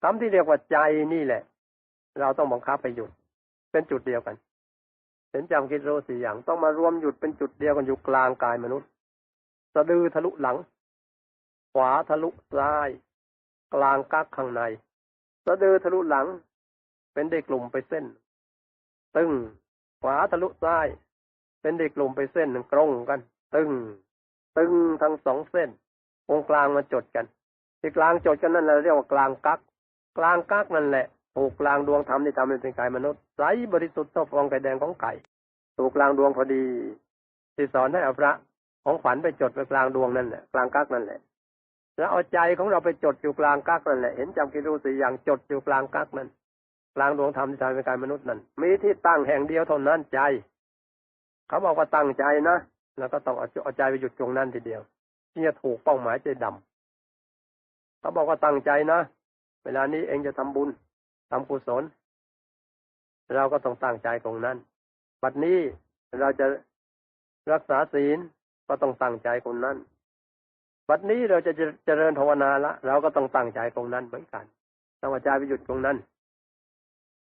ธรรมที่เรียกว่าใจนี่แหละเราต้องบังคับไปหยุดเป็นจุดเดียวกันเห็นจำคิดรู้สี่อย่างต้องมารวมหยุดเป็นจุดเดียวกันอยู่กลางกายมนุษย์สะดือทะลุหลังขวาทะลุซ้ายกลางกักข้างในสะดือทะลุหลังเป็นได้กลุ่มไปเส้นตึงขวาทะลุซ้ายเป็นได้กลุ่มไปเส้นหนึ่งตรงกันตึงทั้งสองเส้นตรงกลางมาจดกันที่กลางจดกันนั่นเราเรียกว่ากลางกักนั่นแหละถูกกลางดวงธรรมที่ทำให้เป็นกายมนุษย์ใสบริสุทธิ์เท่าฟองไก่แดงของไก่ถูกกลางดวงพอดีที่สอนให้เอาพระของขวัญไปจดไว้กลางดวงนั่นแหละกลางกักนั่นแหละแล้วเอาใจของเราไปจดอยู่กลางกักนั่นแหละเห็นจำกิริสี่อย่างจดอยู่กลางกักนั่นกลางดวงธรรมที่ทำให้เป็นกายมนุษย์นั่นมีที่ตั้งแห่งเดียวเท่านั้นใจเขาบอกว่าตั้งใจนะแล้วก็ต้องเอาใจไปหยุดตรงนั้นทีเดียวที่จะถูกเป้าหมายใจดำเขาบอกว่าตั้งใจนะเวลานี้เองจะทำบุญทำกุศลเราก็ต้องตั้งใจตรงนั้นบัดนี้เราจะรักษาศีลก็ต้องตั้งใจตรงนั้นบัดนี้เราจะเจริญภาวนาละเราก็ต้องตั้งใจตรงนั้นเหมือนกันต้องเอาใจไปหยุดตรงนั้น